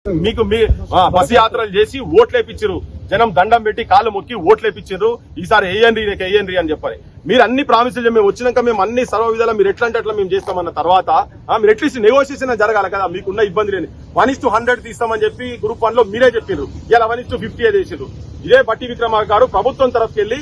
మీకు మీ బస్సు యాత్రలు చేసి ఓట్లేపించారు, జనం దండం పెట్టి కాళ్ళు మొక్కి ఓట్లేపించారు, ఈసారి వేయండి అని చెప్పాలి. మీరు అన్ని ప్రామిసులు మేము వచ్చినాక మేము అన్ని సర్వ విధాలా మీరు ఎట్లా అంటే అట్లా మేము చేస్తామన్న తర్వాత మీరు అట్లీస్ట్ నెగోషియేషన్ జరగాలి కదా. మీకున్న ఇబ్బంది లేని 1:100 తీస్తామని చెప్పి గ్రూప్ 1 లో మీరే చెప్పారు, ఇలా 1:50 చేసారు. ఇదే బట్టి విక్రమార్క గారు ప్రభుత్వం తరఫుకి వెళ్లి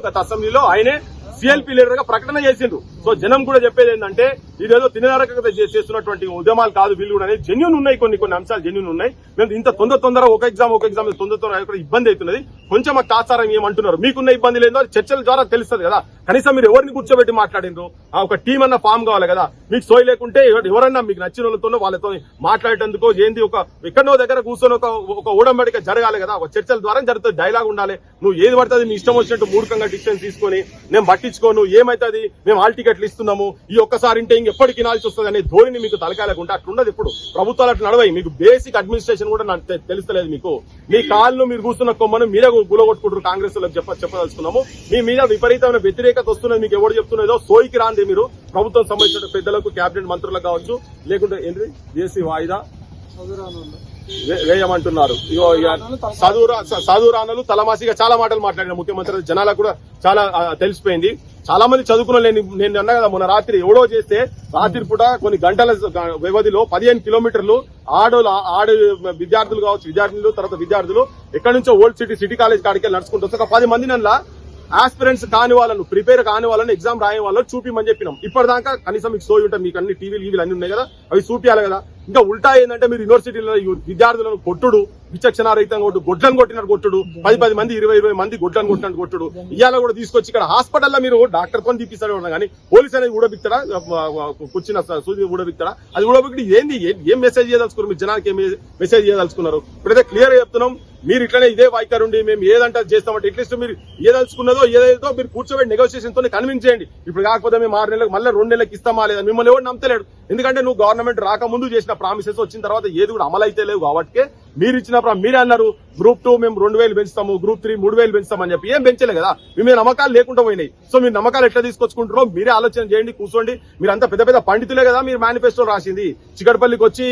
గత అసెంబ్లీలో ఆయనే సిఎల్పీ లీడర్ గా ప్రకటన చేసిండ్రు. సో జనం కూడా చెప్పేది ఏంటంటే ఇదేదో తినరకంగా చేస్తున్నటువంటి ఉద్యమాలు కాదు, వీళ్ళు కూడా జెన్యూన్ ఉన్నాయి, కొన్ని అంశాలు జెన్యూన్ ఉన్నాయి. మేము ఇంత తొందర ఒక ఎగ్జామ్ తొందర ఇబ్బంది అవుతున్నది, కొంచెం మాకు తాత్సారం ఏమంటున్నారు, మీకున్న ఇబ్బంది లేదో చర్చల ద్వారా తెలుస్తుంది కదా. కనీసం మీరు ఎవరిని కూర్చోబెట్టి మాట్లాడినరు, ఒక టీం అన్న ఫామ్ కావాలి కదా. మీకు సోయి లేకుంటే ఎవరన్నా మీకు నచ్చిన వాళ్ళతో మాట్లాడేందుకు ఏంది ఒక ఎక్కడో దగ్గర కూర్చొని ఒక ఊడంబడిక జరగాలి కదా. ఒక చర్చల ద్వారా జరుగుతుంది, డైలాగ్ ఉండాలి. నువ్వు ఏది పడుతుంది మీ ఇష్టం వచ్చినట్టు మూర్ఖంగా డిసిషన్ తీసుకొని నేను పట్టించుకోను, ఏమైతుంది మేము హాల్ టికెట్లు ఇస్తున్నాము, ఈ ఒక్కసారి ఇంటే ఇంకెప్పటికి వినాల్సి వస్తుంది అనే ధోరణి మీకు తలకాయలేకుంటే అట్లుండదు. ఇప్పుడు ప్రభుత్వాలు అట్లా నడవాయి, మీకు బేసిక్ అడ్మినిస్ట్రేషన్ కూడా నాకు తెలుస్తలేదు. మీకు మీ కాళ్ళు మీరు కూర్చున్న కొమ్మను మీరే గులగొట్టుకుంటారు. కాంగ్రెస్ చెప్పదలుచుకున్నాము, మీ మీద విపరీతమైన వ్యతిరేకత వస్తున్నది. మీకు ఎవరు చెప్తున్నదో సోయికి రాంది. మీరు ప్రభుత్వం సంబంధించిన పెద్దలకు, కేబినెట్ మంత్రులకు కావచ్చు, లేకుంటే ఏంటి దేశీ వాయిదా వేయమంటున్నారు. చదువురానులు తలమాసిగా చాలా మాటలు మాట్లాడిన ముఖ్యమంత్రి, జనాలకు కూడా చాలా తెలిసిపోయింది. చాలా మంది చదువుకున్న నేను అన్నా కదా, మొన్న రాత్రి ఎవడో చేస్తే రాత్రి పూట కొన్ని గంటల వ్యవధిలో 15 కిలోమీటర్లు ఆడు విద్యార్థులు కావచ్చు, తర్వాత విద్యార్థులు ఎక్కడి నుంచో ఓల్డ్ సిటీ కాలేజ్ కాడికి నడుచుకుంటూ వస్తే ఒక 10 మంది నల్ల ఆస్పిరెంట్స్ కాని వాళ్ళను, ప్రిపేర్ కాని వాళ్ళని, ఎగ్జామ్ రాయే వాళ్ళని చూపిమని చెప్పినాం. ఇప్పటిదాకా కనీసం మీకు సోయి ఉంటాయి, మీకు అన్ని టీవీలు అన్ని ఉన్నాయి కదా, అవి చూపించాలి కదా. ఇంకా ఉల్టా ఏంటంటే మీరు యూనివర్సిటీలో విద్యార్థులను కొట్టుడు, విచక్షణారహితంగా గొడ్లను కొట్టినట్టు కొట్టుడు, 10 మంది 20 మంది గొడ్లను కొట్టినట్టు కొట్టుడు. ఇవాళ కూడా తీసుకొచ్చి ఇక్కడ హాస్పిటల్లో మీరు డాక్టర్ తో తీపిస్తాడు కానీ పోలీస్ అనేది ఊడబిక్తాడా, కూర్చున్న సూది ఊడబిక్తాడా? అది ఊడబిక్కి ఏంది, ఏం మెసేజ్ చేయదలుచుకున్నారు, మీరు జనానికి ఏం మెసేజ్ చేయదలుచుకున్నారు? ఇప్పుడైతే క్లియర్ చెప్తున్నాం, మీరు ఇట్లనే ఇదే వాయికరుండి మేము ఏదంటే చేస్తామంటే అట్లీస్ట్ మీరు ఏదలుచుకున్నదో ఏదైతే మీరు కూర్చోబెట్టి నెగోషియేషన్ తో కన్విన్స్ చేయండి. ఇప్పుడు కాకపోతే మేము 6 నెలలకు మళ్ళీ 2 నెలలకు ఇస్తామా లేదా, మిమ్మల్ని ఎవరు నమ్మలేడు. ఎందుకంటే నువ్వు గవర్నమెంట్ రాకముందు చేసిన ప్రామిసెస్ వచ్చిన తర్వాత ఏది కూడా అమలు అయితే లేవు. కాబట్టి మీరు ఇచ్చిన మీరే అన్నారు గ్రూప్ 2 మేము 2000 పెంచుతాము, గ్రూప్ 3 3000 పెంచుతామని చెప్పి ఏం పెంచలే కదా. మీ నమ్మకాలు లేకుండా పోయినాయి. సో మీరు నమ్మకాలు ఎట్లా తీసుకొచ్చుకుంటారో మీరే ఆలోచన చేయండి, కూర్చోండి. మీరు అంతా పెద్ద పండితులే కదా, మీరు మేనిఫెస్టో రాసింది. చికటపల్లికి వచ్చి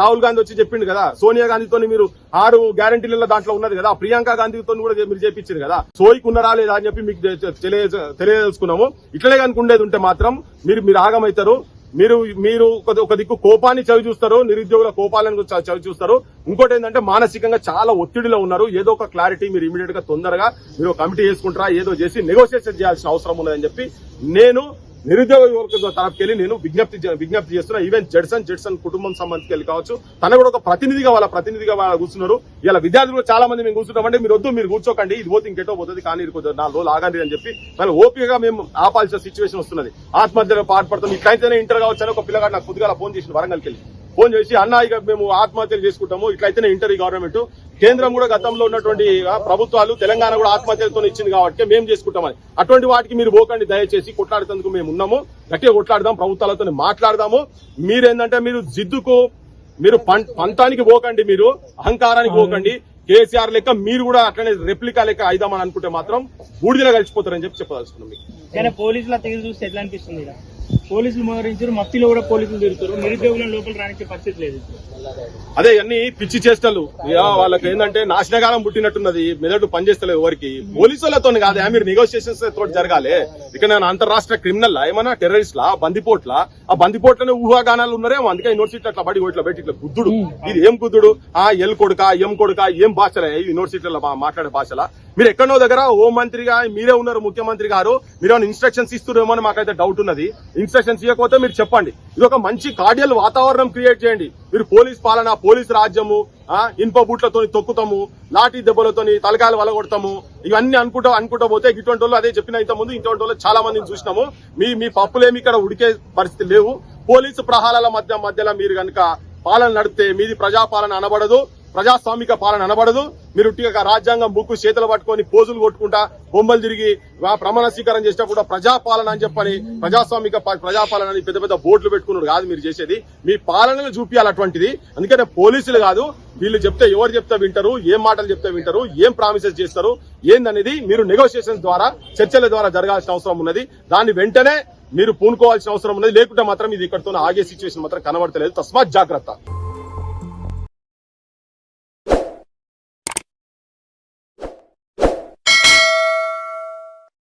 రాహుల్ గాంధీ వచ్చి చెప్పిండు కదా, సోనియా గాంధీతో మీరు 6 గ్యారంటీలలో దాంట్లో ఉన్నది కదా, ప్రియాంక గాంధీతో కూడా మీరు చేపించారు కదా. సోయికి ఉన్నారా లేదా అని చెప్పి మీకు తెలియజేసుకున్నాము. ఇట్లనే కనుక ఉండేది ఉంటే మాత్రం మీరు ఆగమవుతారు. మీరు ఒక దిక్కు కోపాన్ని చవి చూస్తారు, నిరుద్యోగుల కోపాలను చవి చూస్తారు. ఇంకోటి ఏంటంటే మానసికంగా చాలా ఒత్తిడిలో ఉన్నారు. ఏదో ఒక క్లారిటీ మీరు ఇమీడియట్ గా తొందరగా మీరు కమిటీ చేసుకుంటారా, ఏదో చేసి నెగోషియేషన్ చేయాల్సిన అవసరం ఉన్నదని చెప్పి నేను నిరుద్యోగ యువకుల తరఫుకెళ్లి నేను విజ్ఞప్తి చేస్తున్నా. ఈవెన్ జడ్సన్ కుటుంబం సంబంధించి కావచ్చు, తన కూడా ఒక వాళ్ళ ప్రతినిధిగా కూర్చున్నారు. ఇలా విద్యార్థులు చాలా మంది మేము కూర్చుంటామంటే మీరు కూర్చోకండి, ఇది పోతే ఇంకెటో పోతుంది, కానీ 4 రోజులు ఆగండి అని చెప్పి మళ్ళీ ఓపికగా మేము ఆపాల్సిన సిచ్యువేషన్ వస్తున్నది. ఆత్మహత్యలో పాటుపడతాం. ఇట్లయితేనే ఇంటర్ కావచ్చు అని ఒక పిల్లగాడు నాకు కొద్దిగా ఫోన్ చేసి వరంగల్కి వెళ్ళి ఫోన్ చేసి, అన్న ఇక మేము ఆత్మహత్యలు చేసుకుంటాము, ఇట్లయితేనే ఇంటర్ ఈ గవర్నమెంట్, కేంద్రం కూడా గతంలో ఉన్నటువంటి ప్రభుత్వాలు తెలంగాణ కూడా ఆత్మహత్యలతో ఇచ్చింది కాబట్టి మేము చేసుకుంటామని. అటువంటి వాటికి మీరు పోకండి దయచేసి, కొట్లాడేందుకు మేము ఉన్నాము, గట్టిగా కొట్లాడదాం, ప్రభుత్వాలతో మాట్లాడదాము. మీరేంటంటే మీరు జిద్దుకు మీరు పంతానికి పోకండి, మీరు అహంకారానికి పోకండి. కేసీఆర్ లెక్క మీరు కూడా అట్లనే రెప్లికా లెక్క అయిదామని అనుకుంటే మాత్రం బూడిదలో కలిసిపోతారని చెప్పి చెప్పదలుచుకున్నాం. మీకు పోలీసుల తెగ చూస్తే ఎట్లా అనిపిస్తుంది? పోలీసులు మోహరించారు, మఫ్తీలో కూడా పోలీసులు తిరుగుతారు, నిరుద్యోగులను లోపల రానిచ్చే పరిస్థితి లేదు. అదే అన్ని పిచ్చి చేష్టలు. వాళ్ళకి ఏంటంటే నాశనకాలం పుట్టినట్టున్నది, మెదడు పనిచేస్తలేదు ఎవరికి. పోలీసులతో కాదు, మీరు నెగోషియేషన్స్ తోటి జరగాలి. ఇక నేను అంతర్రాష్ట్ర క్రిమినల్ ఏమన్నా టెర్రరిస్ట్ లా, బందిపోట్ల, ఆ బందిపోట్లనే ఊహాగానాలు ఉన్నారేమో. అందుకే యూనివర్సిటీ అట్లా బడి ఇట్లా పెట్టి ఇట్లా గుద్దుడు. ఇది ఏం గుద్దుడు? ఎల్ కొడుక, ఎం కొడుక, ఏం భాషలే యూనివర్సిటీలో మాట్లాడే భాషలా? మీరు ఎక్కడో దగ్గర హోం మంత్రిగా మీరే ఉన్నారు, ముఖ్యమంత్రి గారు, మీరు ఏమైనా ఇన్స్ట్రక్షన్స్ ఇస్తున్నారేమో అని మాకైతే డౌట్ ఉన్నది. ఇన్స్ట్రక్షన్స్ ఇవ్వకపోతే మీరు చెప్పండి. ఇది ఒక మంచి కార్డియల్ వాతావరణం క్రియేట్ చేయండి. మీరు పోలీస్ పాలన, పోలీస్ రాజ్యము, ఇనుప బూట్లతో తొక్కుతాము, లాఠీ దెబ్బలతో తలకాయలు వలగొడతాము, ఇవన్నీ అనుకుంటా పోతే ఇటువంటి వాళ్ళు, అదే చెప్పిన ఇంత ముందు ఇటువంటి వాళ్ళు చాలా మందిని చూసినాము. మీ పప్పులేమి ఇక్కడ ఉడికే పరిస్థితి లేవు. పోలీసు ప్రహారాల మధ్యలో మీరు కనుక పాలన నడితే మీది ప్రజాపాలన అనబడదు, ప్రజాస్వామిక పాలన అనబడదు. మీరు రాజ్యాంగం బుక్కు చేతులు పట్టుకొని పోజులు కొట్టుకుంటా బొమ్మలు తిరిగి ప్రమాణ స్వీకారం చేసినప్పుడు ప్రజాపాలన అని చెప్పని ప్రజాస్వామిక ప్రజాపాలన అని పెద్ద బోర్డులు పెట్టుకున్నాడు కాదు మీరు చేసేది. మీ పాలనను చూపించాలి అటువంటిది. అందుకనే పోలీసులు కాదు, వీళ్ళు చెప్తే ఎవరు చెప్తే వింటారు, ఏం మాటలు చెప్తే వింటారు, ఏం ప్రామిసెస్ చేస్తారు ఏందనేది మీరు నెగోషియేషన్స్ ద్వారా, చర్చల ద్వారా జరగాల్సిన అవసరం ఉన్నది. దాన్ని వెంటనే మీరు పూనుకోవాల్సిన అవసరం ఉన్నది. లేకుంటే మాత్రం ఇది ఇక్కడితో ఆగే సిచ్యువేషన్ మాత్రం కనబడతలేదు. తస్మాత్ జాగ్రత్త.